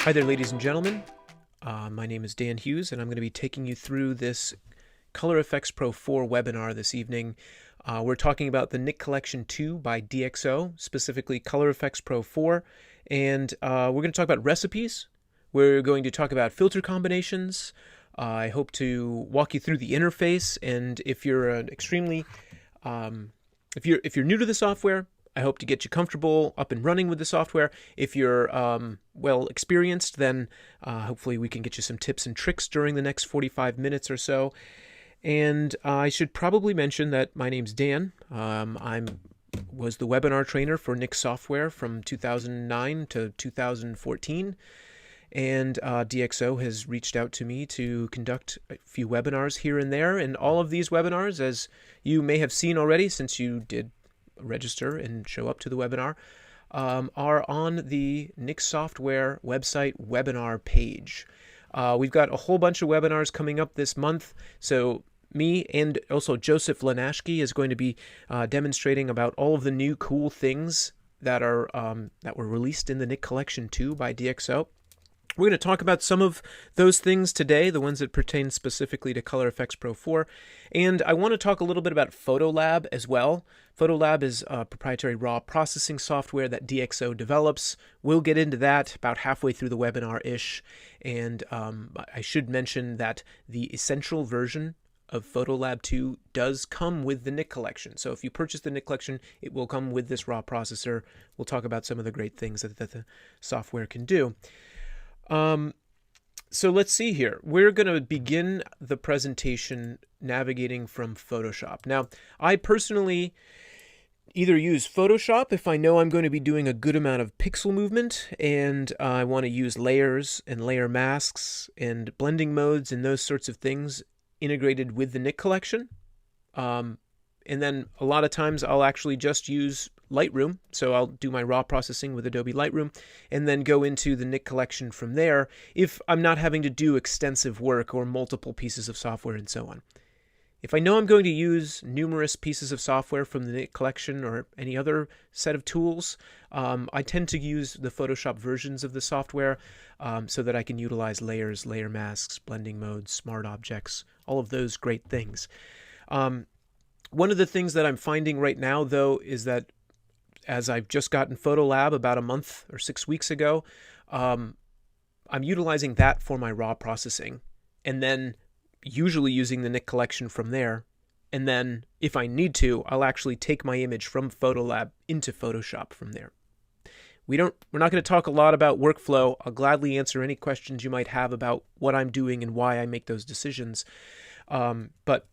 Hi there, ladies and gentlemen. My name is Dan Hughes, and I'm going to be taking you through this Color Efex Pro 4 webinar this evening. We're talking about the Nik Collection 2 by DxO, specifically Color Efex Pro 4, and we're going to talk about recipes. We're going to talk about filter combinations. I hope to walk you through the interface, and if you're an extremely, if you're new to the software, I hope to get you comfortable up and running with the software. If you're well experienced, then hopefully we can get you some tips and tricks during the next 45 minutes or so. And I should probably mention that my name's Dan. I was the webinar trainer for Nik software from 2009 to 2014. And DxO has reached out to me to conduct a few webinars here and there. And all of these webinars, as you may have seen already since you did register and show up to the webinar, are on the Nik software website webinar page. We've got a whole bunch of webinars coming up this month, so me and also Joseph Lanashki is going to be demonstrating about all of the new cool things that are that were released in the Nik Collection 2 by DxO. We're going to talk about some of those things today, the ones that pertain specifically to Color Efex Pro 4. And I want to talk a little bit about Photolab as well. Photolab is a proprietary raw processing software that DxO develops. We'll get into that about halfway through the webinar-ish. And I should mention that the essential version of Photolab 2 does come with the Nik Collection. So if you purchase the Nik Collection, it will come with this raw processor. We'll talk about some of the great things that the software can do. So let's see here. We're going to begin the presentation navigating from Photoshop. Now, I personally either use Photoshop if I know I'm going to be doing a good amount of pixel movement and I want to use layers and layer masks and blending modes and those sorts of things integrated with the Nik Collection. And then a lot of times I'll actually just use Lightroom, so I'll do my raw processing with Adobe Lightroom and then go into the Nik Collection from there if I'm not having to do extensive work or multiple pieces of software and so on. If I know I'm going to use numerous pieces of software from the Nik Collection or any other set of tools, I tend to use the Photoshop versions of the software so that I can utilize layers, layer masks, blending modes, smart objects, all of those great things. One of the things that I'm finding right now, though, is that as I've just gotten Photolab about a month or 6 weeks ago, I'm utilizing that for my raw processing and then usually using the Nik Collection from there. And then if I need to, I'll actually take my image from Photolab into Photoshop from there. We're not going to talk a lot about workflow. I'll gladly answer any questions you might have about what I'm doing and why I make those decisions. But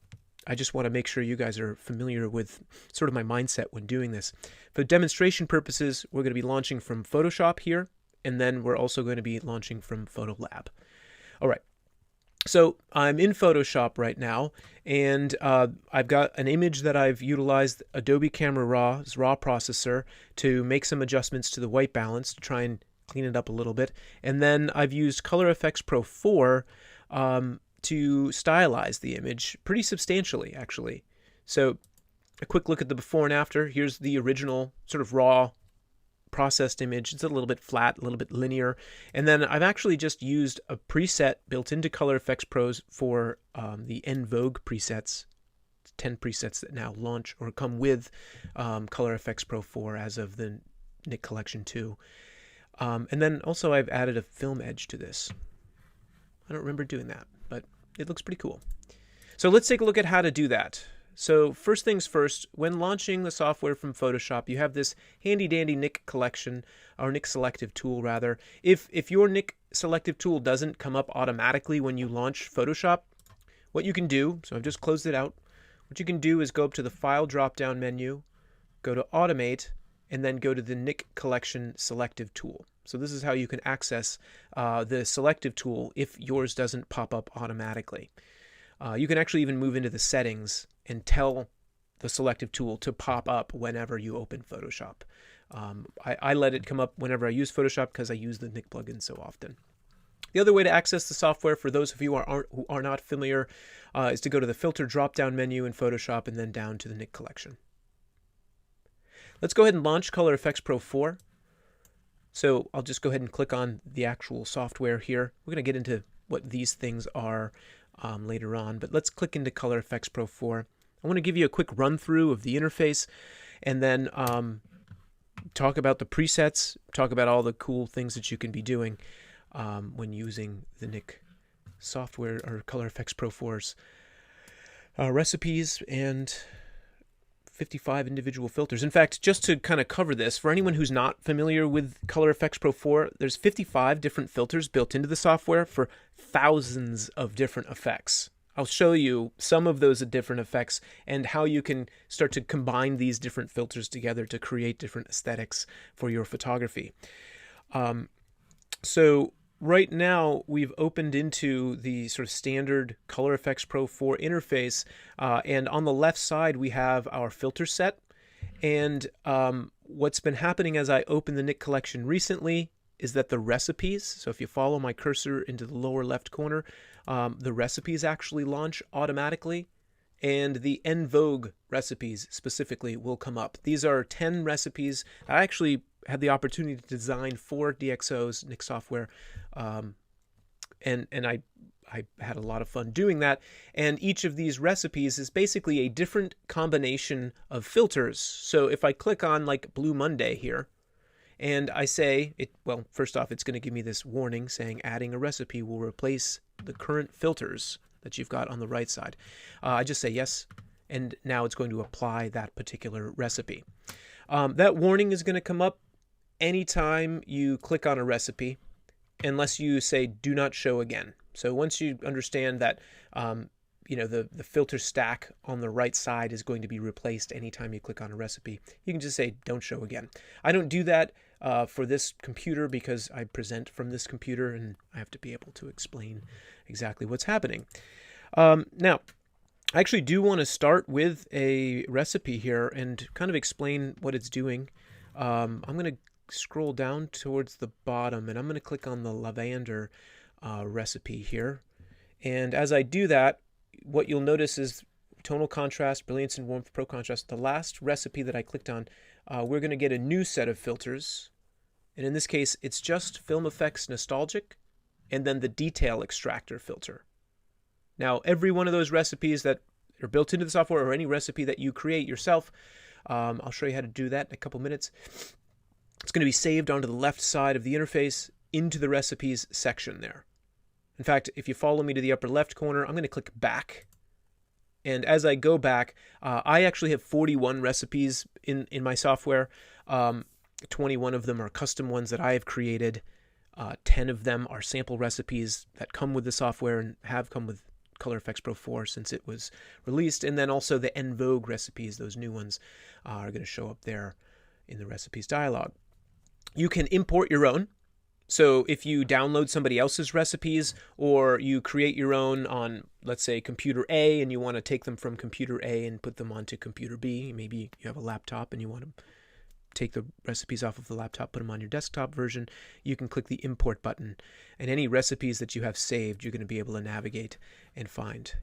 I just want to make sure you guys are familiar with sort of my mindset when doing this. For demonstration purposes, we're going to be launching from Photoshop here, and then we're also going to be launching from Photolab. All right. So I'm in Photoshop right now, and I've got an image that I've utilized Adobe Camera Raw's raw processor to make some adjustments to the white balance to try and clean it up a little bit. And then I've used Color Efex Pro 4 to stylize the image pretty substantially, actually. So a quick look at the before and after. Here's the original sort of raw processed image. It's a little bit flat, a little bit linear. And then I've actually just used a preset built into Color Efex Pros for the En Vogue presets. It's 10 presets that now launch or come with Color Efex Pro 4 as of the Nik Collection 2. And then also I've added a film edge to this. I don't remember doing that, but it looks pretty cool. So let's take a look at how to do that. So first things first, when launching the software from Photoshop, you have this handy dandy Nik Collection, or Nik Selective tool rather. If your Nik Selective tool doesn't come up automatically when you launch Photoshop, what you can do, so I've just closed it out, what you can do is go up to the File drop-down menu, go to Automate, and then go to the Nik Collection Selective tool. So this is how you can access the Selective tool if yours doesn't pop up automatically. You can actually even move into the settings and tell the Selective tool to pop up whenever you open Photoshop. I let it come up whenever I use Photoshop because I use the Nik plugin so often. The other way to access the software, for those of you who are not familiar, is to go to the Filter drop-down menu in Photoshop and then down to the Nik Collection. Let's go ahead and launch Color Efex Pro 4. So I'll just go ahead and click on the actual software here. We're going to get into what these things are later on, but let's click into Color Efex Pro 4. I want to give you a quick run through of the interface, and then talk about the presets, talk about all the cool things that you can be doing when using the Nik software or Color Efex Pro 4's recipes and 55 individual filters. In fact, just to kind of cover this, for anyone who's not familiar with Color Efex Pro 4, there's 55 different filters built into the software for thousands of different effects. I'll show you some of those different effects and how you can start to combine these different filters together to create different aesthetics for your photography. So right now we've opened into the sort of standard Color Efex Pro 4 interface, and on the left side we have our filter set. And what's been happening as I open the Nik Collection recently is that the recipes, so if you follow my cursor into the lower left corner, the recipes actually launch automatically, and the en vogue recipes specifically will come up. These are 10 recipes I actually had the opportunity to design for DxO's Nik software, and I had a lot of fun doing that. And each of these recipes is basically a different combination of filters. So if I click on like Blue Monday here, and I say, well, first off, it's going to give me this warning saying adding a recipe will replace the current filters that you've got on the right side. I just say yes, and now it's going to apply that particular recipe. That warning is going to come up anytime you click on a recipe, unless you say do not show again. So once you understand that the filter stack on the right side is going to be replaced anytime you click on a recipe, you can just say don't show again. I don't do that for this computer because I present from this computer and I have to be able to explain exactly what's happening. Now, I actually do want to start with a recipe here and kind of explain what it's doing. I'm going to scroll down towards the bottom and I'm going to click on the lavender recipe here. And as I do that, what you'll notice is tonal contrast, brilliance and warmth, pro contrast. The last recipe that I clicked on, we're going to get a new set of filters. And in this case, it's just Film Effects Nostalgic and then the Detail Extractor filter. Now, every one of those recipes that are built into the software or any recipe that you create yourself, I'll show you how to do that in a couple minutes. It's going to be saved onto the left side of the interface into the recipes section there. In fact, if you follow me to the upper left corner, I'm going to click back. And as I go back, I actually have 41 recipes in my software. 21 of them are custom ones that I have created. 10 of them are sample recipes that come with the software and have come with Color Efex Pro 4 since it was released. And then also the en vogue recipes, those new ones, are going to show up there in the recipes dialog. You can import your own. So if you download somebody else's recipes or you create your own on, let's say, computer A, and you want to take them from computer A and put them onto computer B, maybe you have a laptop and you want to take the recipes off of the laptop, put them on your desktop version, you can click the import button, and any recipes that you have saved, you're going to be able to navigate and find.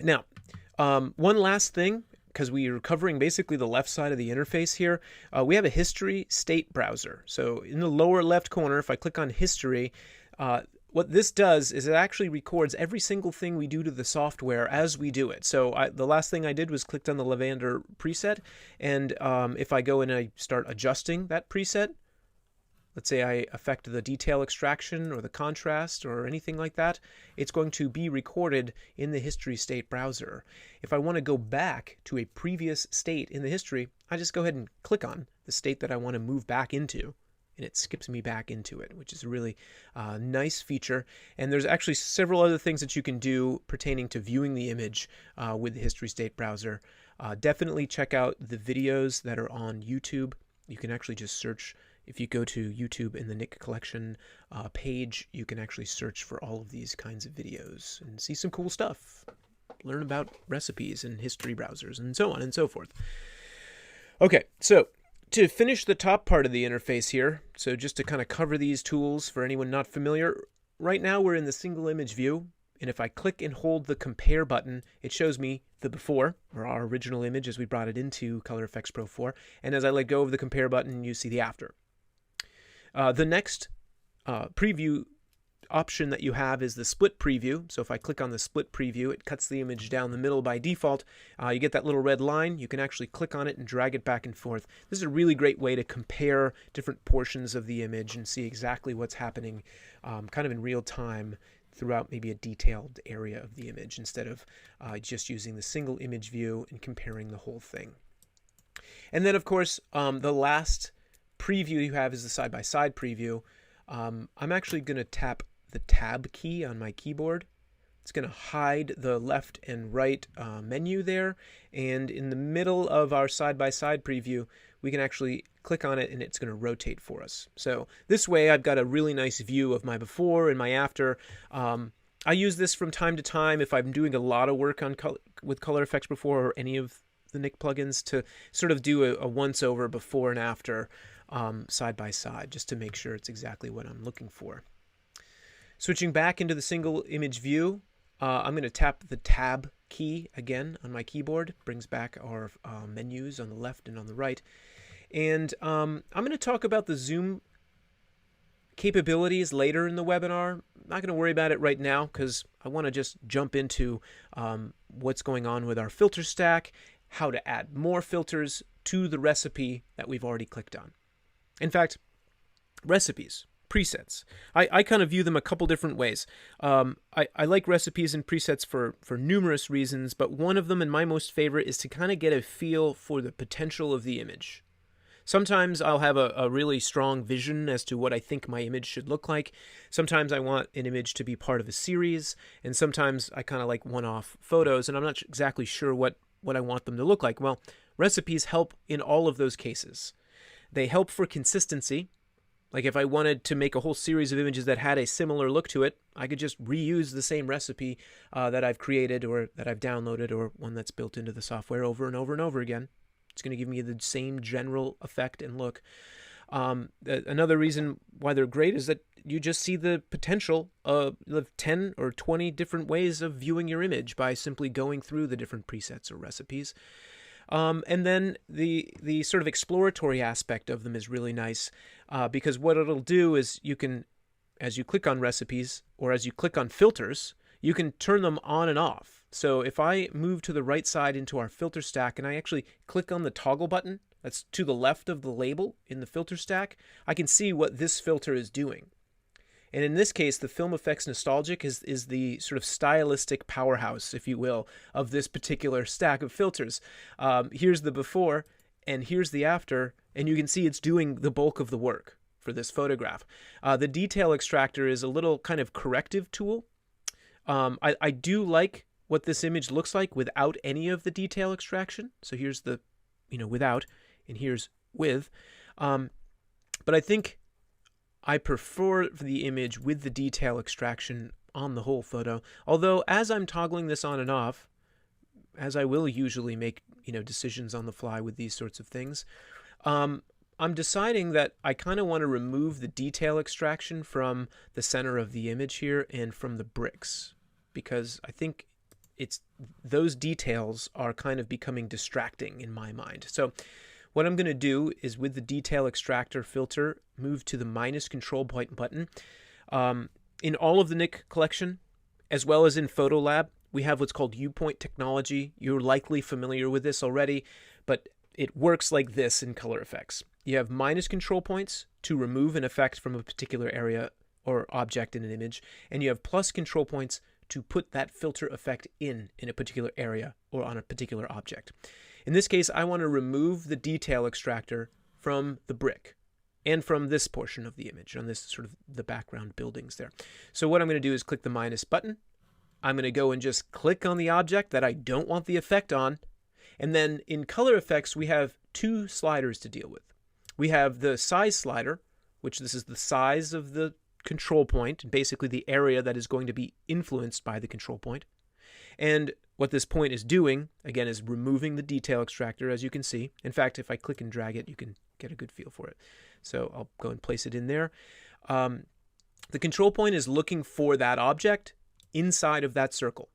Now, one last thing, because we are covering basically the left side of the interface here, we have a history state browser. So in the lower left corner, if I click on history, what this does is it actually records every single thing we do to the software as we do it. So the last thing I did was clicked on the lavender preset, and if I go and I start adjusting that preset, let's say I affect the detail extraction or the contrast or anything like that, it's going to be recorded in the history state browser. If I want to go back to a previous state in the history, I just go ahead and click on the state that I want to move back into, and it skips me back into it, which is a really nice feature. And there's actually several other things that you can do pertaining to viewing the image with the history state browser. Definitely check out the videos that are on YouTube. You can actually just search. If you go to YouTube in the Nik Collection page, you can actually search for all of these kinds of videos and see some cool stuff. Learn about recipes and history browsers and so on and so forth. Okay, so to finish the top part of the interface here, so just to kind of cover these tools for anyone not familiar, right now we're in the single image view. And if I click and hold the compare button, it shows me the before, or our original image as we brought it into Color Efex Pro 4. And as I let go of the compare button, you see the after. The next preview option that you have is the split preview. So if I click on the split preview, it cuts the image down the middle by default. You get that little red line. You can actually click on it and drag it back and forth. This is a really great way to compare different portions of the image and see exactly what's happening kind of in real time throughout maybe a detailed area of the image instead of just using the single image view and comparing the whole thing. And then, of course, the last preview you have is the side-by-side preview. I'm actually going to tap the Tab key on my keyboard. It's going to hide the left and right menu there, and in the middle of our side-by-side preview, we can actually click on it and it's going to rotate for us. So this way I've got a really nice view of my before and my after. I use this from time to time if I'm doing a lot of work on with Color Efex Pro or any of the Nik plugins to sort of do a once-over before and after side by side, just to make sure it's exactly what I'm looking for. Switching back into the single image view, I'm going to tap the Tab key again on my keyboard. Brings back our menus on the left and on the right. And I'm going to talk about the zoom capabilities later in the webinar. I'm not going to worry about it right now because I want to just jump into what's going on with our filter stack, how to add more filters to the recipe that we've already clicked on. In fact, recipes, presets, I kind of view them a couple different ways. I like recipes and presets for numerous reasons, but one of them, and my most favorite, is to kind of get a feel for the potential of the image. Sometimes I'll have a really strong vision as to what I think my image should look like. Sometimes I want an image to be part of a series, and sometimes I kind of like one-off photos, and I'm not exactly sure what I want them to look like. Well, recipes help in all of those cases. They help for consistency. Like if I wanted to make a whole series of images that had a similar look to it, I could just reuse the same recipe that I've created or that I've downloaded or one that's built into the software over and over and over again. It's going to give me the same general effect and look. Another reason why they're great is that you just see the potential of 10 or 20 different ways of viewing your image by simply going through the different presets or recipes. And then the sort of exploratory aspect of them is really nice because what it'll do is you can, as you click on recipes or as you click on filters, you can turn them on and off. So if I move to the right side into our filter stack and I actually click on the toggle button that's to the left of the label in the filter stack, I can see what this filter is doing. And in this case, the Film Effects Nostalgic is the sort of stylistic powerhouse, if you will, of this particular stack of filters. Here's the before and here's the after, and you can see it's doing the bulk of the work for this photograph. The detail extractor is a little kind of corrective tool. I do like what this image looks like without any of the detail extraction. So here's the, without, and here's with. But I think I prefer the image with the detail extraction on the whole photo. Although as I'm toggling this on and off, as I will usually make, decisions on the fly with these sorts of things, I'm deciding that I kind of want to remove the detail extraction from the center of the image here and from the bricks, because I think those details are kind of becoming distracting in my mind. So what I'm going to do is with the detail extractor filter, move to the minus control point button. In all of the Nik collection, as well as in PhotoLab, we have what's called U-point technology. You're likely familiar with this already, but it works like this in Color Efex. You have minus control points to remove an effect from a particular area or object in an image, and you have plus control points to put that filter effect in a particular area or on a particular object. In this case, I want to remove the detail extractor from the brick and from this portion of the image, on this sort of the background buildings there. So what I'm going to do is click the minus button. I'm going to go and just click on the object that I don't want the effect on. And then in Color Efex, we have two sliders to deal with. We have the size slider, which this is the size of the control point, basically the area that is going to be influenced by the control point. And what this point is doing, again, is removing the detail extractor, as you can see. In fact, if I click and drag it, you can get a good feel for it. So I'll go and place it in there. The control point is looking for that object inside of that circle.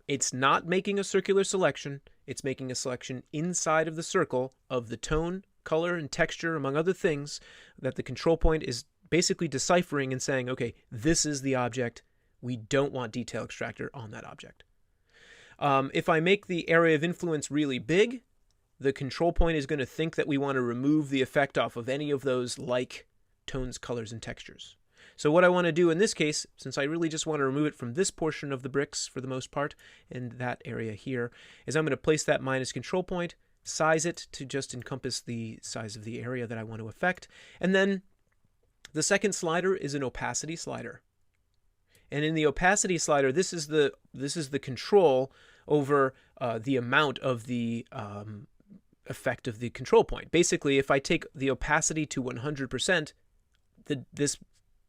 It's not making a circular selection. It's making a selection inside of the circle of the tone, color, and texture, among other things, that the control point is basically deciphering and saying, okay, this is the object. We don't want detail extractor on that object. If I make the area of influence really big, the control point is going to think that we want to remove the effect off of any of those like tones, colors, and textures. So what I want to do in this case, since I really just want to remove it from this portion of the bricks for the most part, and that area here, is I'm going to place that minus control point, size it to just encompass the size of the area that I want to affect, and then the second slider is an opacity slider. And in the opacity slider, this is the control over the amount of the effect of the control point. Basically, if I take the opacity to 100%, this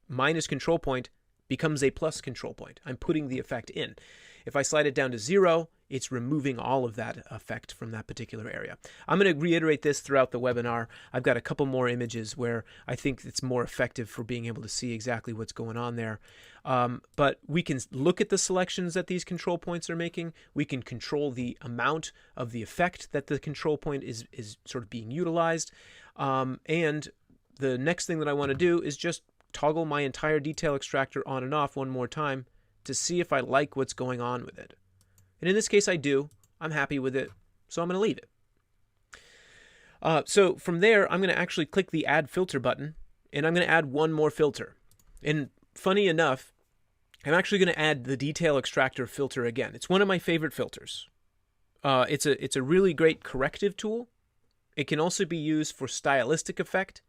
minus control point becomes a plus control point. I'm putting the effect in. If I slide it down to 0, it's removing all of that effect from that particular area. I'm going to reiterate this throughout the webinar. I've got a couple more images where I think it's more effective for being able to see exactly what's going on there. But we can look at the selections that these control points are making. We can control the amount of the effect that the control point is sort of being utilized. And the next thing that I want to do is just toggle my entire detail extractor on and off one more time to see if I like what's going on with it. And in this case, I do. I'm happy with it, so I'm going to leave it. So from there, I'm going to actually click the Add Filter button, and I'm going to add one more filter. And funny enough, I'm actually going to add the Detail Extractor filter again. It's one of my favorite filters. It's a really great corrective tool. It can also be used for stylistic effect.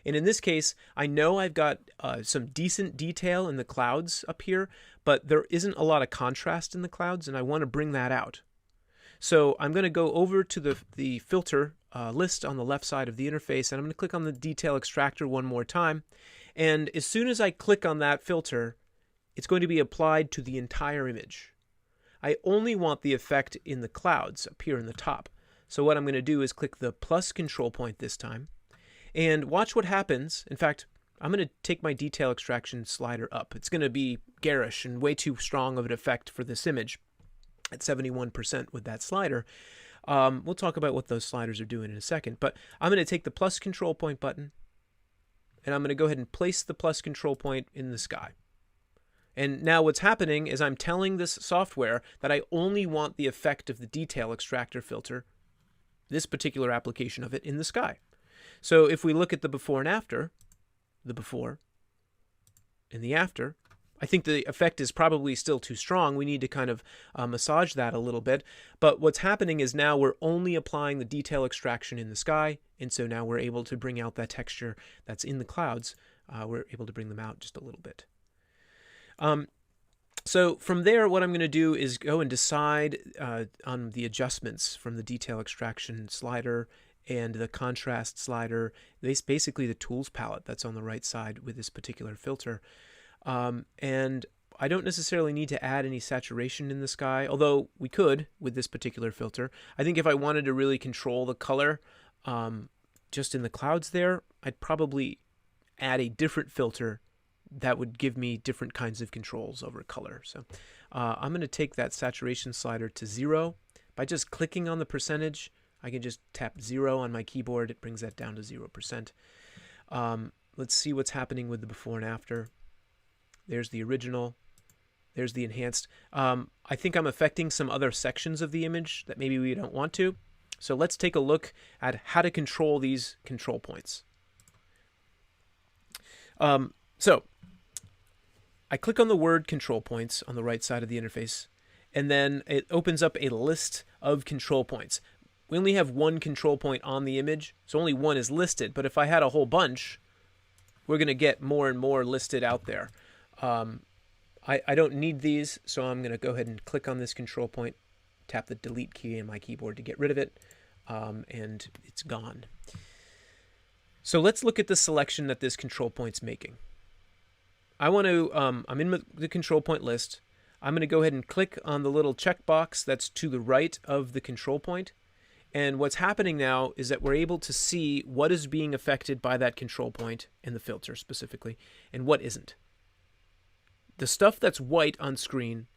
And in this case, I know I've got some decent detail in the clouds up here, but there isn't a lot of contrast in the clouds, and I want to bring that out. So I'm going to go over to the filter list on the left side of the interface, and I'm going to click on the Detail Extractor one more time. And as soon as I click on that filter, it's going to be applied to the entire image. I only want the effect in the clouds up here in the top. So what I'm going to do is click the plus control point this time. And watch what happens. In fact, I'm going to take my detail extraction slider up. It's going to be garish and way too strong of an effect for this image at 71% with that slider. We'll talk about what those sliders are doing in a second. But I'm going to take the plus control point button, and I'm going to go ahead and place the plus control point in the sky. And now what's happening is I'm telling this software that I only want the effect of the detail extractor filter, this particular application of it, in the sky. So if we look at the before and after, the before and the after, I think the effect is probably still too strong. We need to kind of massage that a little bit. But what's happening is now we're only applying the detail extraction in the sky, and so now we're able to bring out that texture that's in the clouds. We're able to bring them out just a little bit. So from there, what I'm going to do is go and decide on the adjustments from the detail extraction slider and the contrast slider. Basically the tools palette that's on the right side with this particular filter. And I don't necessarily need to add any saturation in the sky, although we could with this particular filter. I think if I wanted to really control the color just in the clouds there, I'd probably add a different filter that would give me different kinds of controls over color. So I'm going to take that saturation slider to 0. By just clicking on the percentage, I can just tap 0 on my keyboard. It brings that down to 0%. Let's see what's happening with the before and after. There's the original. There's the enhanced. I think I'm affecting some other sections of the image that maybe we don't want to. So let's take a look at how to control these control points. So I click on the word control points on the right side of the interface, and then it opens up a list of control points. We only have one control point on the image, so only one is listed. But if I had a whole bunch, we're going to get more and more listed out there. I don't need these, so I'm going to go ahead and click on this control point, tap the delete key in my keyboard to get rid of it, and it's gone. So let's look at the selection that this control point's making. I want to, I'm in the control point list. I'm going to go ahead and click on the little checkbox that's to the right of the control point. And what's happening now is that we're able to see what is being affected by that control point in the filter specifically, and what isn't. The stuff that's white on screen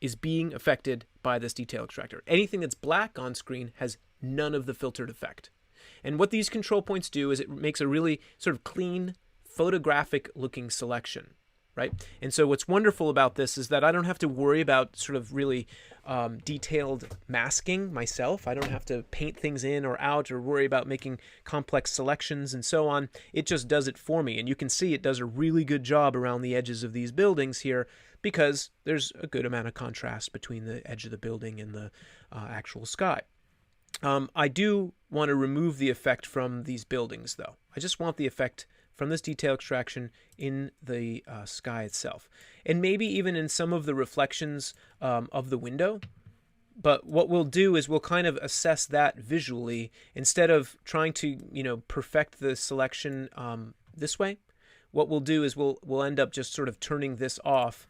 is being affected by this detail extractor. Anything that's black on screen has none of the filtered effect. And what these control points do is it makes a really sort of clean photographic looking selection, right? And so what's wonderful about this is that I don't have to worry about sort of really detailed masking myself. I don't have to paint things in or out or worry about making complex selections and so on. It just does it for me. And you can see it does a really good job around the edges of these buildings here because there's a good amount of contrast between the edge of the building and the actual sky. I do want to remove the effect from these buildings, though. I just want the effect from this detail extraction in the sky itself. And maybe even in some of the reflections of the window. But what we'll do is we'll kind of assess that visually instead of trying to, perfect the selection this way. What we'll do is we'll end up just sort of turning this off,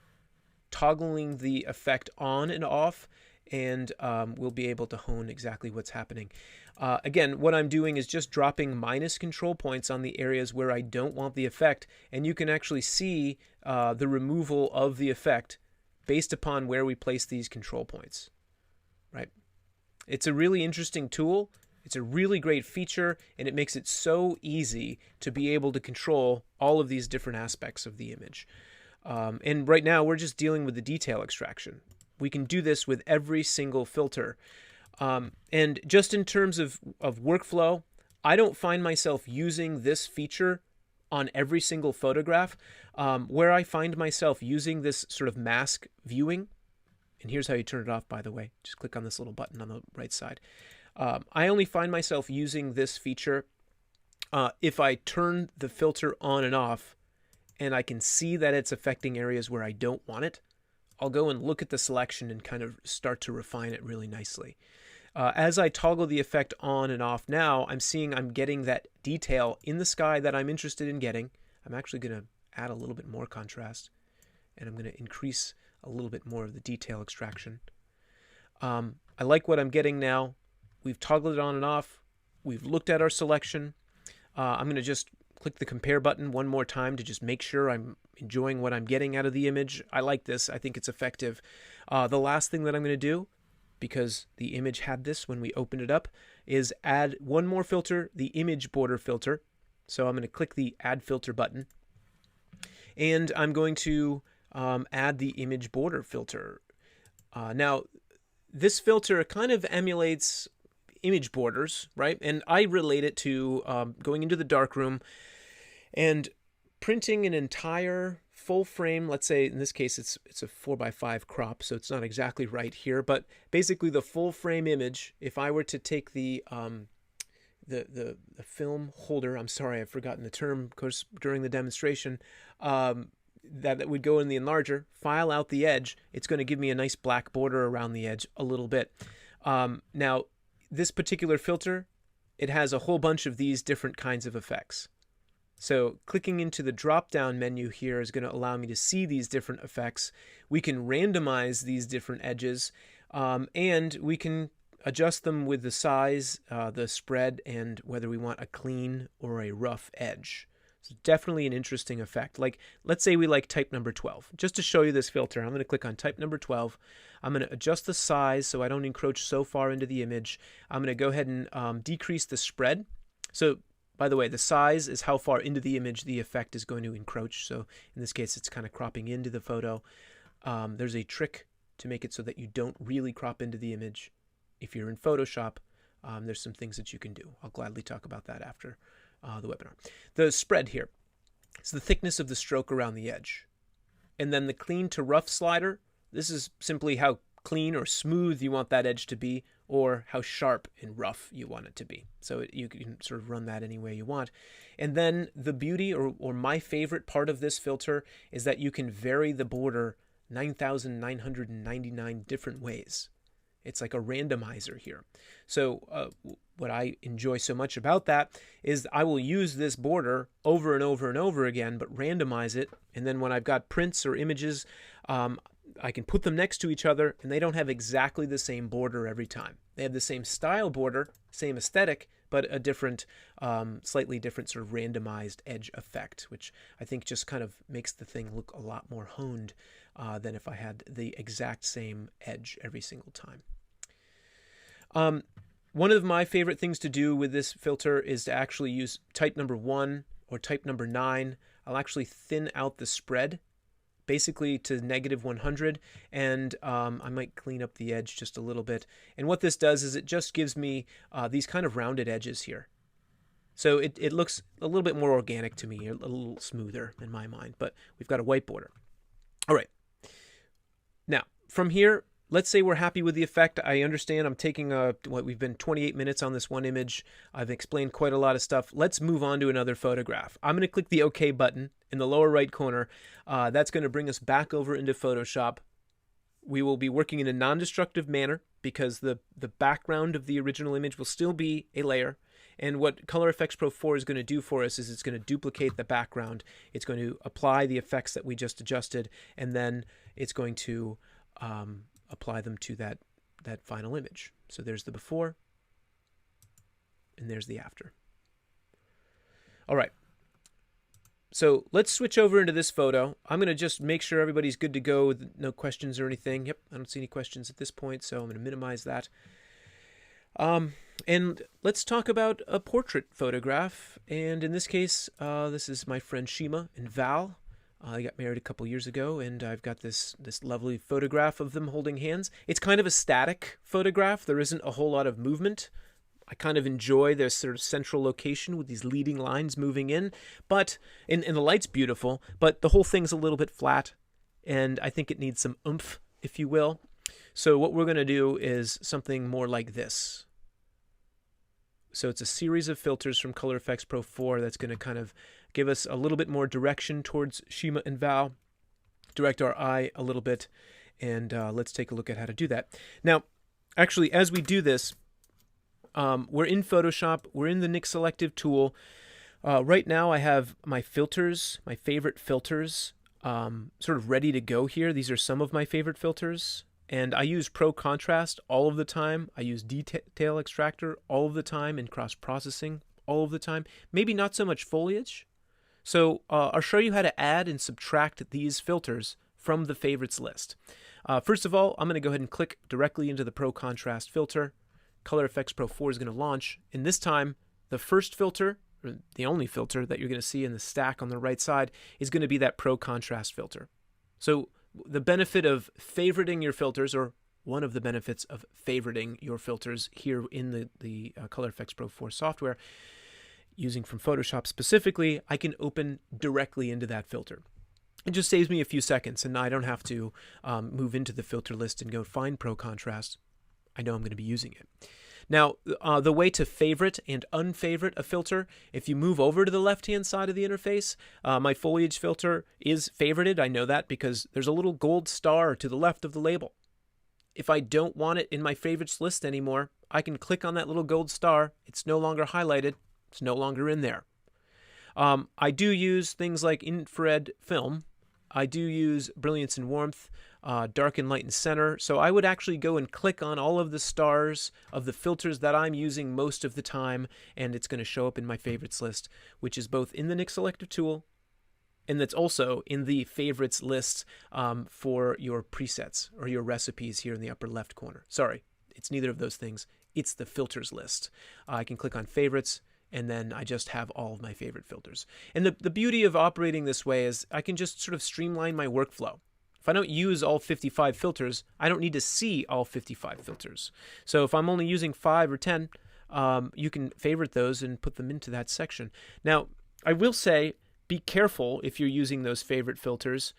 toggling the effect on and off, and we'll be able to hone exactly what's happening. Again, what I'm doing is just dropping minus control points on the areas where I don't want the effect, and you can actually see the removal of the effect based upon where we place these control points, right? It's a really interesting tool. It's a really great feature, and it makes it so easy to be able to control all of these different aspects of the image. And right now, we're just dealing with the detail extraction. We can do this with every single filter. And just in terms of workflow, I don't find myself using this feature on every single photograph. Where I find myself using this sort of mask viewing, and here's how you turn it off, by the way. Just click on this little button on the right side. I only find myself using this feature if I turn the filter on and off and I can see that it's affecting areas where I don't want it. I'll go and look at the selection and kind of start to refine it really nicely. As I toggle the effect on and off now, I'm seeing I'm getting that detail in the sky that I'm interested in getting. I'm actually going to add a little bit more contrast, and I'm going to increase a little bit more of the detail extraction. I like what I'm getting now. We've toggled it on and off. We've looked at our selection. I'm going to just click the compare button one more time to just make sure I'm enjoying what I'm getting out of the image. I like this. I think it's effective. The last thing that I'm going to do, because the image had this when we opened it up, is add one more filter, the image border filter. So I'm going to click the add filter button, and I'm going to add the image border filter. Now, this filter kind of emulates image borders, right? And I relate it to going into the darkroom and printing an entire full frame. Let's say in this case it's a 4x5 crop, so it's not exactly right here, but basically the full frame image. If I were to take the film holder, I'm sorry, I've forgotten the term, of course, during the demonstration, that would go in the enlarger, file out the edge, it's going to give me a nice black border around the edge a little bit. Now, this particular filter, it has a whole bunch of these different kinds of effects. So clicking into the drop-down menu here is going to allow me to see these different effects. We can randomize these different edges, and we can adjust them with the size, the spread, and whether we want a clean or a rough edge. So definitely an interesting effect. Like, let's say we like type number 12. Just to show you this filter, I'm going to click on type number 12. I'm going to adjust the size so I don't encroach so far into the image. I'm going to go ahead and decrease the spread. So, by the way, the size is how far into the image the effect is going to encroach. So in this case, it's kind of cropping into the photo. There's a trick to make it so that you don't really crop into the image. If you're in Photoshop, there's some things that you can do. I'll gladly talk about that after the webinar. The spread here is the thickness of the stroke around the edge. And then the clean to rough slider, this is simply how clean or smooth you want that edge to be, or how sharp and rough you want it to be. So you can sort of run that any way you want. And then the beauty, or my favorite part of this filter, is that you can vary the border 9,999 different ways. It's like a randomizer here. So what I enjoy so much about that is I will use this border over and over and over again, but randomize it. And then when I've got prints or images, I can put them next to each other, and they don't have exactly the same border every time. They have the same style border, same aesthetic, but a different, slightly different sort of randomized edge effect, which I think just kind of makes the thing look a lot more honed than if I had the exact same edge every single time. One of my favorite things to do with this filter is to actually use type number 1 or type number 9. I'll actually thin out the spread basically to -100, and I might clean up the edge just a little bit. And what this does is it just gives me these kind of rounded edges here. So it looks a little bit more organic to me, a little smoother in my mind, but we've got a white border. All right. Now, from here, let's say we're happy with the effect. I understand I'm taking we've been 28 minutes on this one image. I've explained quite a lot of stuff. Let's move on to another photograph. I'm going to click the OK button in the lower right corner. That's going to bring us back over into Photoshop. We will be working in a non-destructive manner because the background of the original image will still be a layer. And what Color Efex Pro 4 is going to do for us is it's going to duplicate the background. It's going to apply the effects that we just adjusted, and then it's going to apply them to that final image. So there's the before, and there's the after. All right. So let's switch over into this photo. I'm going to just make sure everybody's good to go with no questions or anything. Yep, I don't see any questions at this point, so I'm going to minimize that. And let's talk about a portrait photograph. And in this case, this is my friend Shima and Val. I got married a couple years ago, and I've got this lovely photograph of them holding hands. It's kind of a static photograph. There isn't a whole lot of movement. I kind of enjoy their sort of central location with these leading lines moving in. But, and the light's beautiful, but the whole thing's a little bit flat, and I think it needs some oomph, if you will. So what we're going to do is something more like this. So it's a series of filters from Color Efex Pro 4 that's going to kind of give us a little bit more direction towards Shima and Val, direct our eye a little bit, and let's take a look at how to do that. Now, actually, as we do this, we're in Photoshop, we're in the Nik Selective tool. Right now I have my filters, my favorite filters, sort of ready to go here. These are some of my favorite filters. And I use Pro Contrast all of the time. I use Detail Extractor all of the time, and Cross Processing all of the time. Maybe not so much foliage. So I'll show you how to add and subtract these filters from the favorites list. First of all, I'm going to go ahead and click directly into the Pro Contrast filter. Color Efex Pro 4 is going to launch. And this time, the first filter, or the only filter that you're going to see in the stack on the right side, is going to be that Pro Contrast filter. So the benefit of favoriting your filters, or one of the benefits of favoriting your filters here in the Color Efex Pro 4 software, using from Photoshop specifically, I can open directly into that filter. It just saves me a few seconds, and I don't have to move into the filter list and go find Pro Contrast. I know I'm going to be using it. Now, the way to favorite and unfavorite a filter, if you move over to the left-hand side of the interface, my foliage filter is favorited. I know that because there's a little gold star to the left of the label. If I don't want it in my favorites list anymore, I can click on that little gold star. It's no longer highlighted. It's no longer in there. I do use things like infrared film. I do use brilliance and warmth, dark and light and center. So I would actually go and click on all of the stars of the filters that I'm using most of the time, and it's going to show up in my favorites list, which is both in the Nik Selective tool, and that's also in the favorites list for your presets or your recipes here in the upper left corner. Sorry, it's neither of those things. It's the filters list. I can click on favorites, and then I just have all of my favorite filters. And the beauty of operating this way is I can just sort of streamline my workflow. If I don't use all 55 filters, I don't need to see all 55 filters. So if I'm only using 5 or 10, you can favorite those and put them into that section. Now, I will say, be careful if you're using those favorite filters.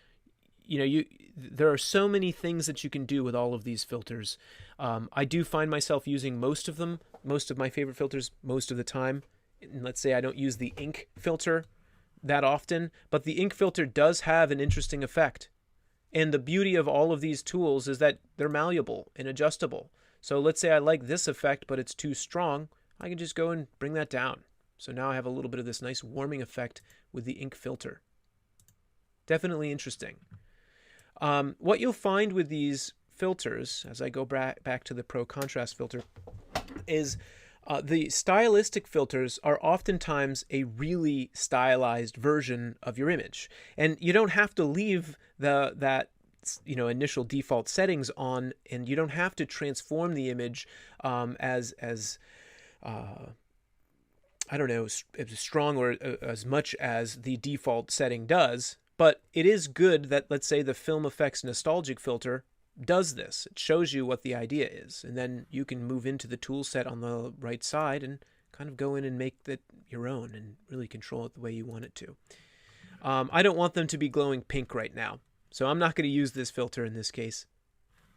You know, there are so many things that you can do with all of these filters. I do find myself using most of them, most of my favorite filters, most of the time. And let's say I don't use the ink filter that often, but the ink filter does have an interesting effect. And the beauty of all of these tools is that they're malleable and adjustable. So let's say I like this effect, but it's too strong. I can just go and bring that down. So now I have a little bit of this nice warming effect with the ink filter. Definitely interesting. What you'll find with these filters, as I go back to the Pro Contrast filter, is the stylistic filters are oftentimes a really stylized version of your image. And you don't have to leave that initial default settings on, and you don't have to transform the image as I don't know, as strong or as much as the default setting does, but it is good that, let's say, the Film Effects Nostalgic filter does this. It shows you what the idea is, and then you can move into the tool set on the right side and kind of go in and make that your own and really control it the way you want it to. I don't want them to be glowing pink right now, so I'm not going to use this filter in this case.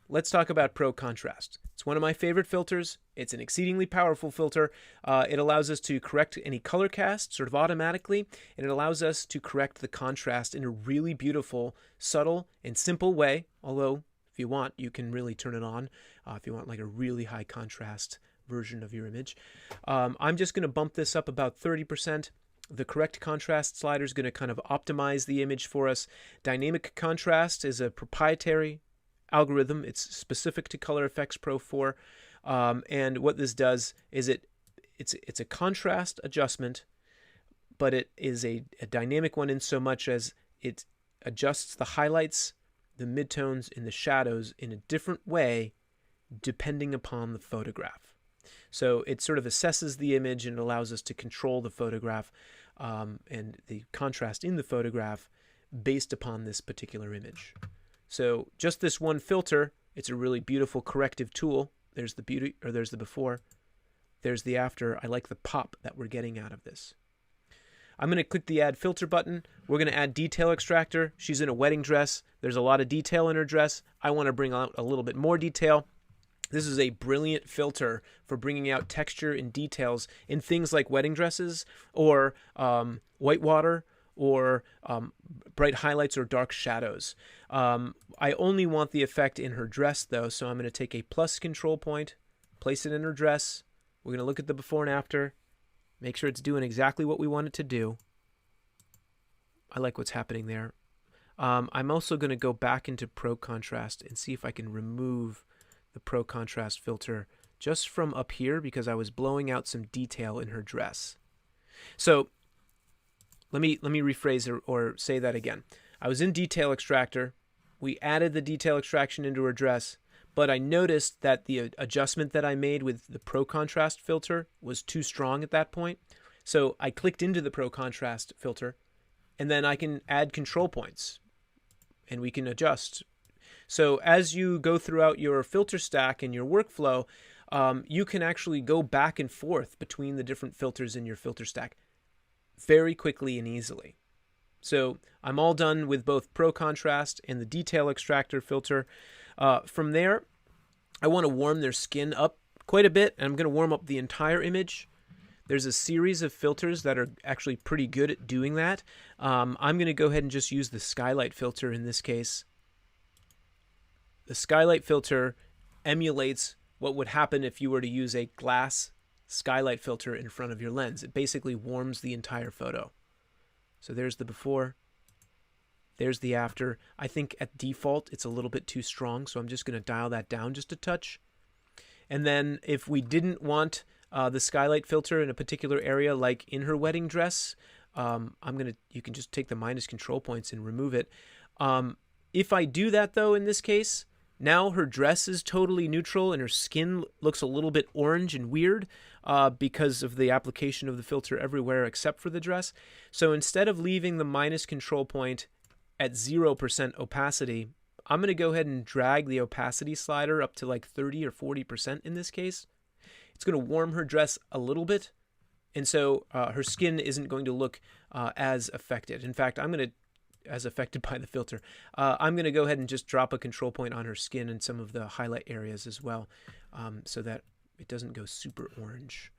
Let's talk about Pro Contrast. It's one of my favorite filters. It's an exceedingly powerful filter. It allows us to correct any color cast sort of automatically, and it allows us to correct the contrast in a really beautiful, subtle, and simple way. Although, if you want, you can really turn it on if you want like a really high contrast version of your image. I'm just going to bump this up about 30%. The correct contrast slider is going to kind of optimize the image for us. Dynamic contrast is a proprietary algorithm. It's specific to Color Efex Pro 4, and what this does is it's a contrast adjustment, but it is a dynamic one in so much as it adjusts the highlights, the midtones, and the shadows in a different way depending upon the photograph. So it sort of assesses the image and allows us to control the photograph and the contrast in the photograph based upon this particular image. So just this one filter, it's a really beautiful corrective tool. There's the beauty, or there's the before. There's the after. I like the pop that we're getting out of this. I'm going to click the Add Filter button. We're going to add Detail Extractor. She's in a wedding dress. There's a lot of detail in her dress. I want to bring out a little bit more detail. This is a brilliant filter for bringing out texture and details in things like wedding dresses or whitewater or bright highlights or dark shadows. I only want the effect in her dress though, so I'm going to take a plus control point, place it in her dress. We're going to look at the before and after, make sure it's doing exactly what we want it to do. I like what's happening there. I'm also going to go back into Pro Contrast and see if I can remove the Pro Contrast filter just from up here because I was blowing out some detail in her dress. So let me rephrase or say that again. I was in Detail Extractor. We added the detail extraction into her dress, but I noticed that the adjustment that I made with the Pro Contrast filter was too strong at that point. So I clicked into the Pro Contrast filter, and then I can add control points, and we can adjust. So as you go throughout your filter stack and your workflow, you can actually go back and forth between the different filters in your filter stack very quickly and easily. So I'm all done with both Pro Contrast and the Detail Extractor filter. From there, I want to warm their skin up quite a bit, and I'm going to warm up the entire image. There's a series of filters that are actually pretty good at doing that. I'm going to go ahead and just use the Skylight filter in this case. The Skylight filter emulates what would happen if you were to use a glass skylight filter in front of your lens. It basically warms the entire photo. So there's the before, there's the after. I think at default it's a little bit too strong, so I'm just going to dial that down just a touch. And then if we didn't want the skylight filter in a particular area, like in her wedding dress, you can just take the minus control points and remove it. If I do that though, in this case, now her dress is totally neutral and her skin looks a little bit orange and weird because of the application of the filter everywhere except for the dress. So instead of leaving the minus control point at 0% opacity, I'm going to go ahead and drag the opacity slider up to like 30 or 40% in this case. It's going to warm her dress a little bit, and so her skin isn't going to look as affected. In fact, as affected by the filter. I'm going to go ahead and just drop a control point on her skin and some of the highlight areas as well, so that it doesn't go super orange.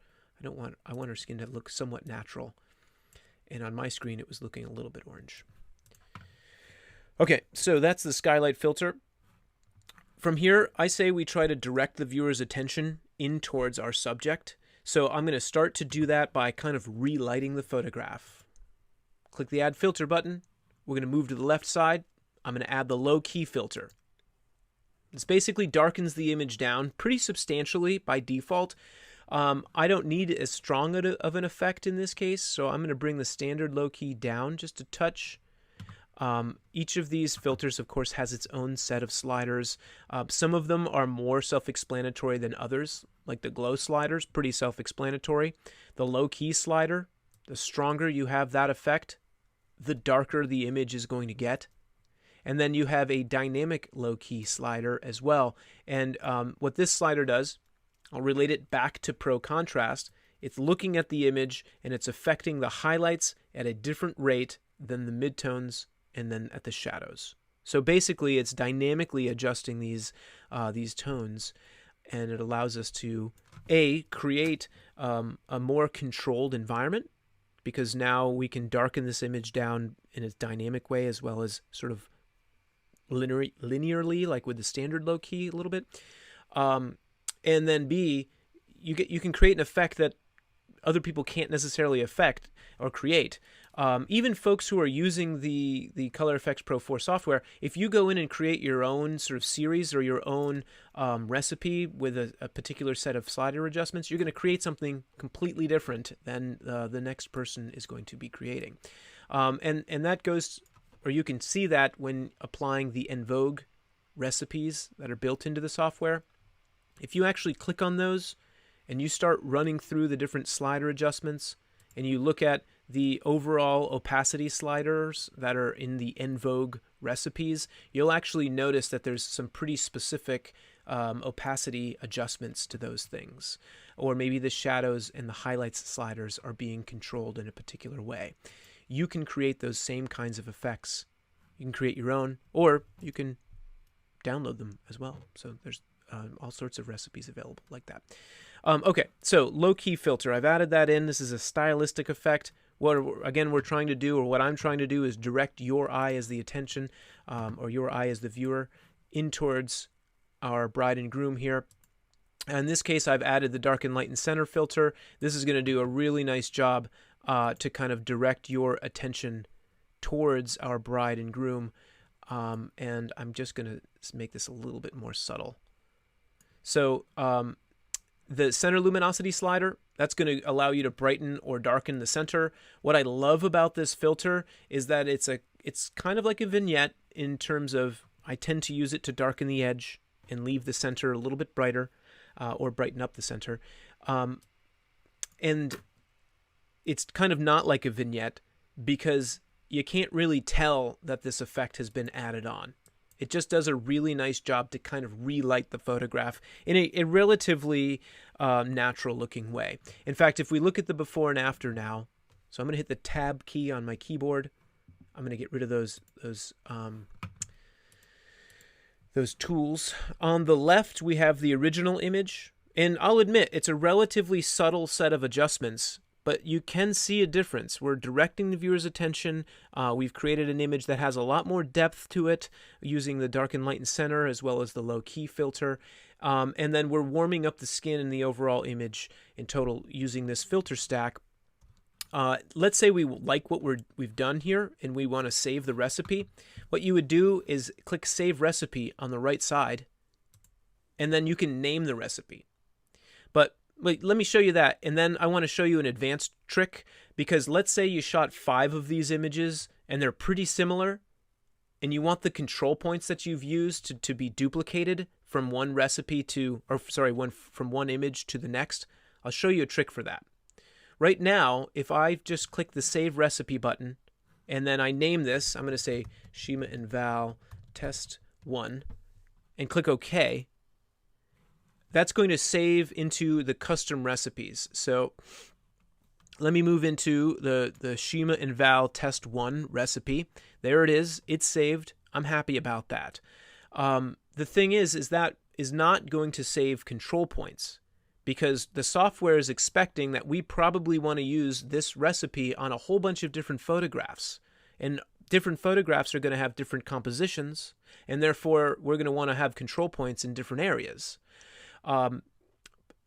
I want her skin to look somewhat natural, and on my screen it was looking a little bit orange. Okay, so that's the Skylight filter. From here, I say we try to direct the viewer's attention in towards our subject. So I'm going to start to do that by kind of relighting the photograph. Click the Add Filter button. We're going to move to the left side. I'm going to add the low key filter. This basically darkens the image down pretty substantially by default. I don't need as strong of an effect in this case, so I'm going to bring the standard low key down just a touch. Each of these filters, of course, has its own set of sliders. Some of them are more self-explanatory than others, like the glow sliders, pretty self-explanatory. The low key slider, the stronger you have that effect, the darker the image is going to get. And then you have a dynamic low key slider as well. And what this slider does, I'll relate it back to Pro Contrast. It's looking at the image and it's affecting the highlights at a different rate than the midtones and then at the shadows. So basically it's dynamically adjusting these tones, and it allows us to create a more controlled environment, because now we can darken this image down in a dynamic way as well as sort of linearly, like with the standard low key a little bit. And then B, you can create an effect that other people can't necessarily affect or create. Even folks who are using the Color Efex Pro 4 software, if you go in and create your own sort of series or your own recipe with a particular set of slider adjustments, you're going to create something completely different than the next person is going to be creating. And that goes, or you can see that when applying the En Vogue recipes that are built into the software. If you actually click on those and you start running through the different slider adjustments, and you look at the overall opacity sliders that are in the En Vogue recipes, you'll actually notice that there's some pretty specific opacity adjustments to those things. Or maybe the shadows and the highlights sliders are being controlled in a particular way. You can create those same kinds of effects. You can create your own, or you can download them as well. So there's all sorts of recipes available like that. Okay, so low key filter, I've added that in. This is a stylistic effect. What we're trying to do, or what I'm trying to do, is direct your eye as the attention, or your eye as the viewer, in towards our bride and groom here. In this case, I've added the darken, lighten, center filter. This is going to do a really nice job to kind of direct your attention towards our bride and groom. And I'm just going to make this a little bit more subtle. So the center luminosity slider, that's going to allow you to brighten or darken the center. What I love about this filter is that it's kind of like a vignette in terms of I tend to use it to darken the edge and leave the center a little bit brighter, or brighten up the center. And it's kind of not like a vignette because you can't really tell that this effect has been added on. It just does a really nice job to kind of relight the photograph in a relatively natural looking way. In fact, if we look at the before and after now, so I'm going to hit the tab key on my keyboard. I'm going to get rid of those tools. On the left, we have the original image. And I'll admit, it's a relatively subtle set of adjustments, but you can see a difference. We're directing the viewer's attention. We've created an image that has a lot more depth to it using the darken, lighten, center as well as the low key filter. And then we're warming up the skin in the overall image in total using this filter stack. Let's say we like what we've done here and we want to save the recipe. What you would do is click Save Recipe on the right side, and then you can name the recipe. But wait, let me show you that, and then I want to show you an advanced trick, because let's say you shot 5 of these images and they're pretty similar, and you want the control points that you've used to be duplicated from one recipe from one image to the next. I'll show you a trick for that. Right now, if I just click the Save Recipe button, and then I name this, I'm going to say Shima and Val Test 1, and click OK, that's going to save into the custom recipes. So let me move into the Shima and Val Test 1 recipe. There it is. It's saved. I'm happy about that. The thing is that is not going to save control points, because the software is expecting that we probably want to use this recipe on a whole bunch of different photographs. And different photographs are going to have different compositions, and therefore we're going to want to have control points in different areas.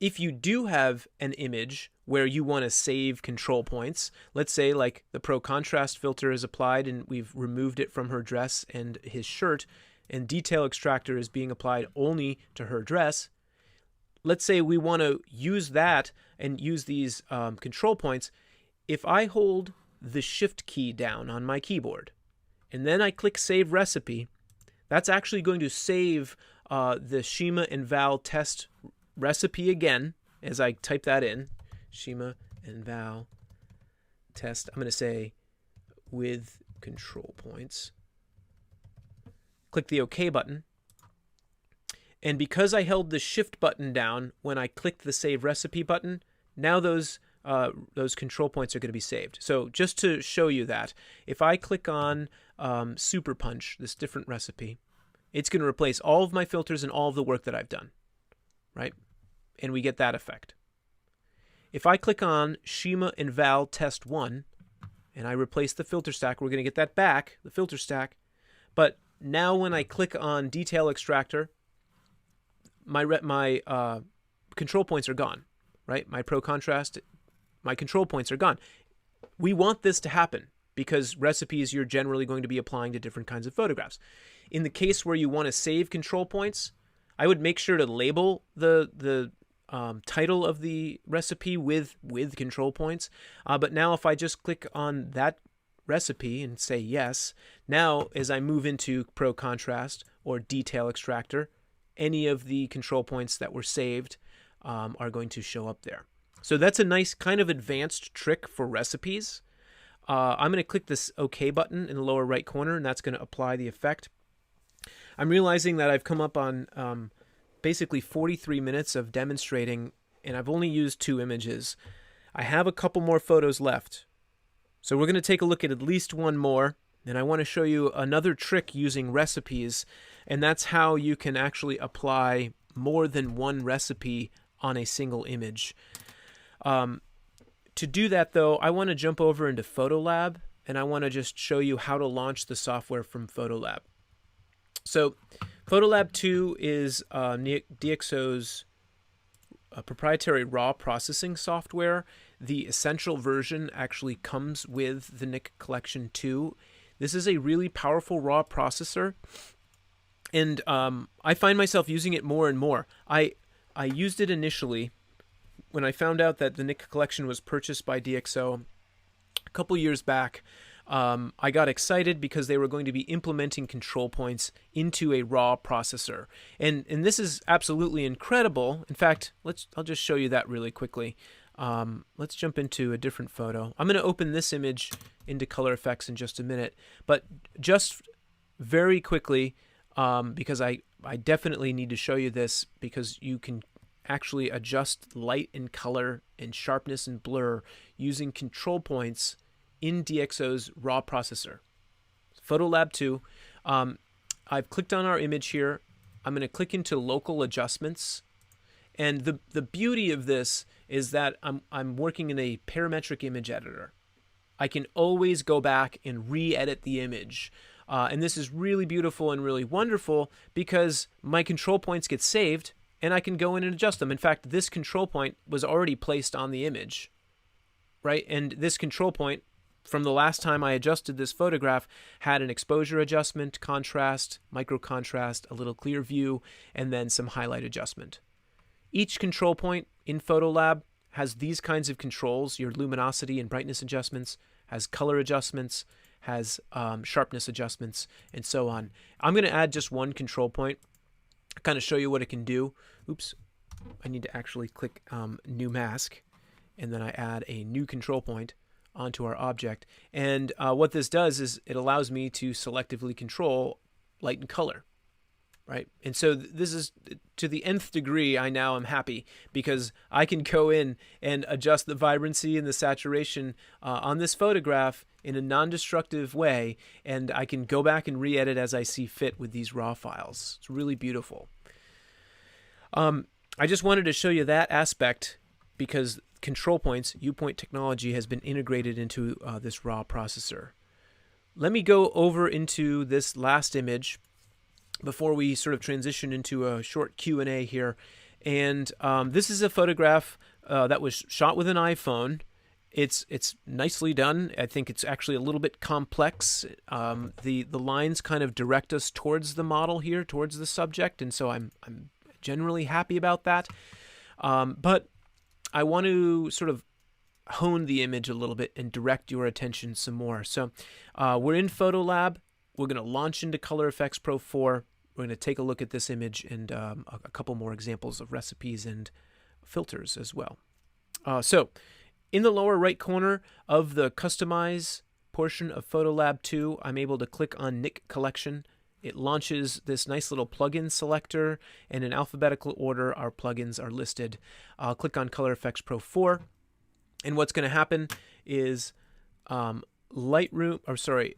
If you do have an image where you want to save control points, let's say like the Pro Contrast filter is applied and we've removed it from her dress and his shirt, and Detail Extractor is being applied only to her dress. Let's say we want to use that and use these control points. If I hold the Shift key down on my keyboard and then I click Save Recipe, that's actually going to save the Shima and Val test recipe again as I type that in. Shima and Val test. I'm going to say with control points. Click the OK button. And because I held the Shift button down when I clicked the Save Recipe button, now those control points are going to be saved. So just to show you that, if I click on Super Punch, this different recipe, it's going to replace all of my filters and all of the work that I've done, right? And we get that effect. If I click on Shima and Val Test 1, and I replace the filter stack, we're going to get that back, the filter stack. But now when I click on Detail Extractor, my control points are gone, right? My Pro Contrast, my control points are gone. We want this to happen because recipes you're generally going to be applying to different kinds of photographs. In the case where you want to save control points, I would make sure to label the title of the recipe with control points. But now if I just click on that recipe and say yes, now as I move into Pro Contrast or Detail Extractor, any of the control points that were saved are going to show up there. So that's a nice kind of advanced trick for recipes. I'm going to click this OK button in the lower right corner, and that's going to apply the effect. I'm realizing that I've come up on basically 43 minutes of demonstrating, and I've only used 2 images. I have a couple more photos left. So we're going to take a look at least one more, and I want to show you another trick using recipes, and that's how you can actually apply more than one recipe on a single image. To do that, though, I want to jump over into Photolab, and I want to just show you how to launch the software from Photolab. So Photolab 2 is DxO's proprietary raw processing software. The essential version actually comes with the Nik Collection 2. This is a really powerful raw processor, and I find myself using it more and more. I used it initially when I found out that the Nik Collection was purchased by DxO a couple years back. I got excited because they were going to be implementing control points into a raw processor. And this is absolutely incredible. In fact, I'll just show you that really quickly. Let's jump into a different photo. I'm going to open this image into Color Efex in just a minute. But just very quickly, because I definitely need to show you this, because you can actually adjust light and color and sharpness and blur using control points in DxO's raw processor. Photolab 2. I've clicked on our image here. I'm going to click into local adjustments. And the beauty of this is that I'm working in a parametric image editor. I can always go back and re-edit the image. And this is really beautiful and really wonderful because my control points get saved and I can go in and adjust them. In fact, this control point was already placed on the image, right? And this control point, from the last time I adjusted this photograph, had an exposure adjustment, contrast, micro contrast, a little clear view, and then some highlight adjustment. Each control point in Photolab has these kinds of controls, your luminosity and brightness adjustments, has color adjustments, has sharpness adjustments, and so on. I'm going to add just one control point, kind of show you what it can do. Oops, I need to actually click New Mask, and then I add a new control point onto our object. And what this does is it allows me to selectively control light and color, right? And so this is to the nth degree. I now am happy because I can go in and adjust the vibrancy and the saturation on this photograph in a non-destructive way, and I can go back and re-edit as I see fit with these raw files. It's really beautiful. I just wanted to show you that aspect because control points, U-point technology, has been integrated into this raw processor. Let me go over into this last image before we sort of transition into a short Q&A here. And this is a photograph that was shot with an iPhone. It's nicely done. I think it's actually a little bit complex. The lines kind of direct us towards the model here, towards the subject, and so I'm generally happy about that. But I want to sort of hone the image a little bit and direct your attention some more. So we're in Photolab. we're going to launch into Color Efex Pro 4. We're going to take a look at this image and a couple more examples of recipes and filters as well. So in the lower right corner of the Customize portion of Photolab 2, I'm able to click on Nik Collection. It launches this nice little plugin selector, and in alphabetical order, our plugins are listed. I'll click on Color Efex Pro 4, and what's going to happen is Lightroom, or sorry,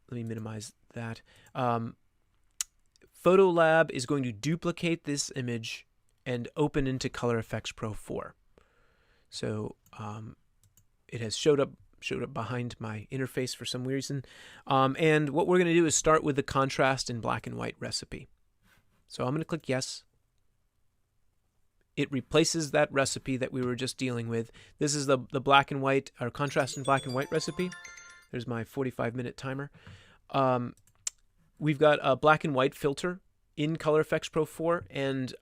let me minimize that. Photolab is going to duplicate this image and open into Color Efex Pro 4. So it has showed up behind my interface for some reason. And what we're going to do is start with the contrast in black and white recipe. So I'm going to click yes. It replaces that recipe that we were just dealing with. This is the black and white, or contrast in black and white recipe. There's my 45-minute timer. We've got a black and white filter in Color Efex Pro 4, and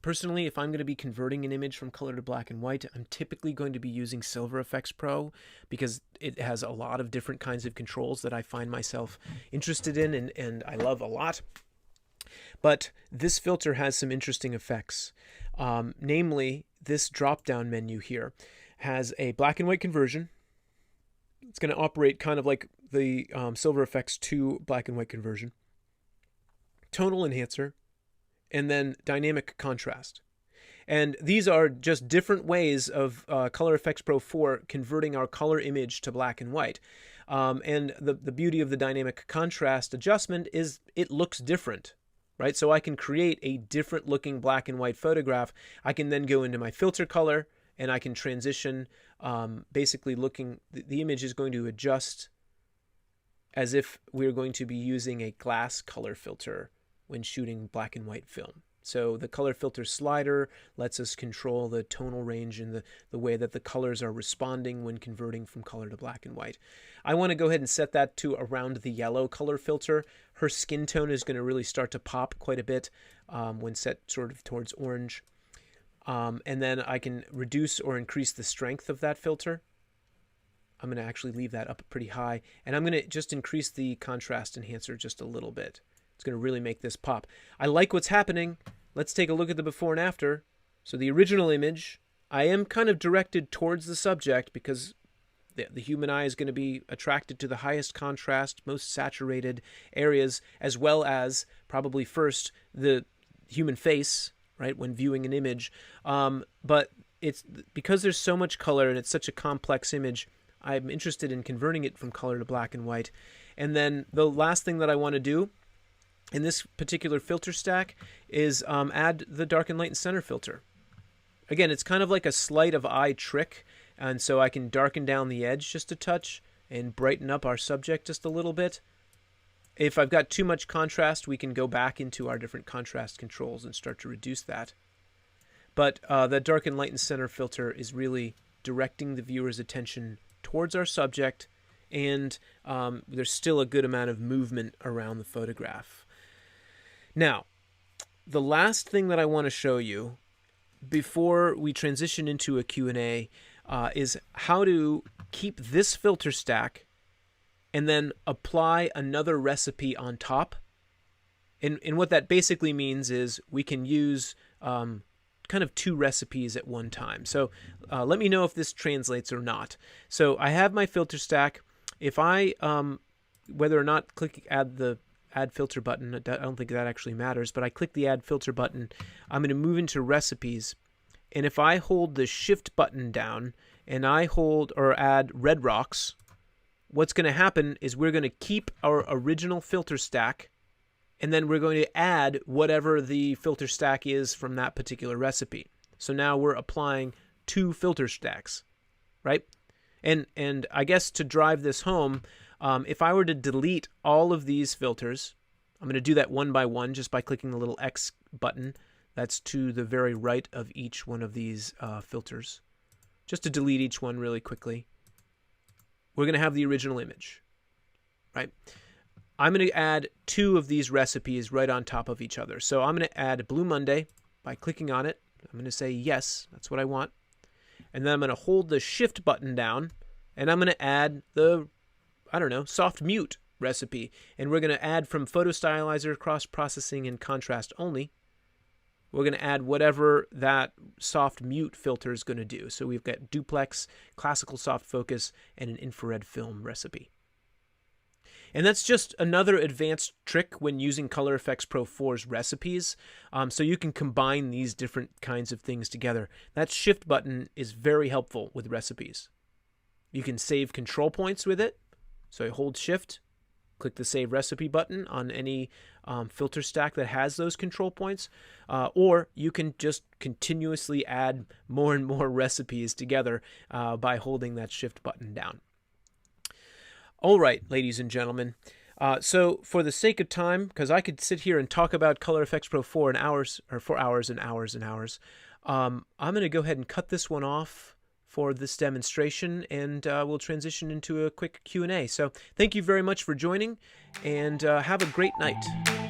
personally, if I'm going to be converting an image from color to black and white, I'm typically going to be using Silver Efex Pro because it has a lot of different kinds of controls that I find myself interested in and I love a lot. But this filter has some interesting effects. Namely, this drop-down menu here has a black and white conversion. It's going to operate kind of like the Silver Efex 2 black and white conversion. Tonal enhancer, and then dynamic contrast. And these are just different ways of Color Efex Pro 4 converting our color image to black and white. And the beauty of the dynamic contrast adjustment is it looks different, right? So I can create a different looking black and white photograph. I can then go into my filter color and I can transition, basically looking, the image is going to adjust as if we're going to be using a glass color filter when shooting black and white film. So the color filter slider lets us control the tonal range and the way that the colors are responding when converting from color to black and white. I want to go ahead and set that to around the yellow color filter. Her skin tone is going to really start to pop quite a bit when set sort of towards orange. And then I can reduce or increase the strength of that filter. I'm going to actually leave that up pretty high, and I'm going to just increase the contrast enhancer just a little bit. It's going to really make this pop. I like what's happening. Let's take a look at the before and after. So the original image, I am kind of directed towards the subject because the human eye is going to be attracted to the highest contrast, most saturated areas, as well as probably first the human face, right, when viewing an image. But it's because there's so much color and it's such a complex image, I'm interested in converting it from color to black and white. And then the last thing that I want to do in this particular filter stack is add the dark and light and center filter. Again, it's kind of like a sleight of eye trick, and so I can darken down the edge just a touch and brighten up our subject just a little bit. If I've got too much contrast, we can go back into our different contrast controls and start to reduce that. But the dark and light and center filter is really directing the viewer's attention towards our subject, and there's still a good amount of movement around the photograph. Now, the last thing that I want to show you before we transition into a Q&A is how to keep this filter stack and then apply another recipe on top. And what that basically means is we can use kind of two recipes at one time. So let me know if this translates or not. So I have my filter stack. If I, whether or not click add filter button, I don't think that actually matters, but I click the add filter button, I'm going to move into recipes. And if I hold the shift button down and I hold or add red rocks, what's going to happen is we're going to keep our original filter stack, and then we're going to add whatever the filter stack is from that particular recipe. So now we're applying two filter stacks, right? And I guess to drive this home, if I were to delete all of these filters, I'm going to do that one by one just by clicking the little X button that's to the very right of each one of these filters. Just to delete each one really quickly. We're going to have the original image, right? I'm going to add two of these recipes right on top of each other. So I'm going to add Blue Monday by clicking on it. I'm going to say yes, that's what I want. And then I'm going to hold the shift button down, and I'm going to add the, I don't know, soft mute recipe, and we're going to add from photo stylizer, cross processing, and contrast only. We're going to add whatever that soft mute filter is going to do. So we've got duplex, classical soft focus, and an infrared film recipe. And that's just another advanced trick when using Color Efex Pro 4's recipes. So you can combine these different kinds of things together. That shift button is very helpful with recipes. You can save control points with it. So I hold shift, click the Save Recipe button on any filter stack that has those control points, or you can just continuously add more and more recipes together by holding that Shift button down. All right, ladies and gentlemen. So for the sake of time, because I could sit here and talk about Color Efex Pro 4 for hours and hours and hours, I'm going to go ahead and cut this one off for this demonstration, and we'll transition into a quick Q&A. So thank you very much for joining, and have a great night.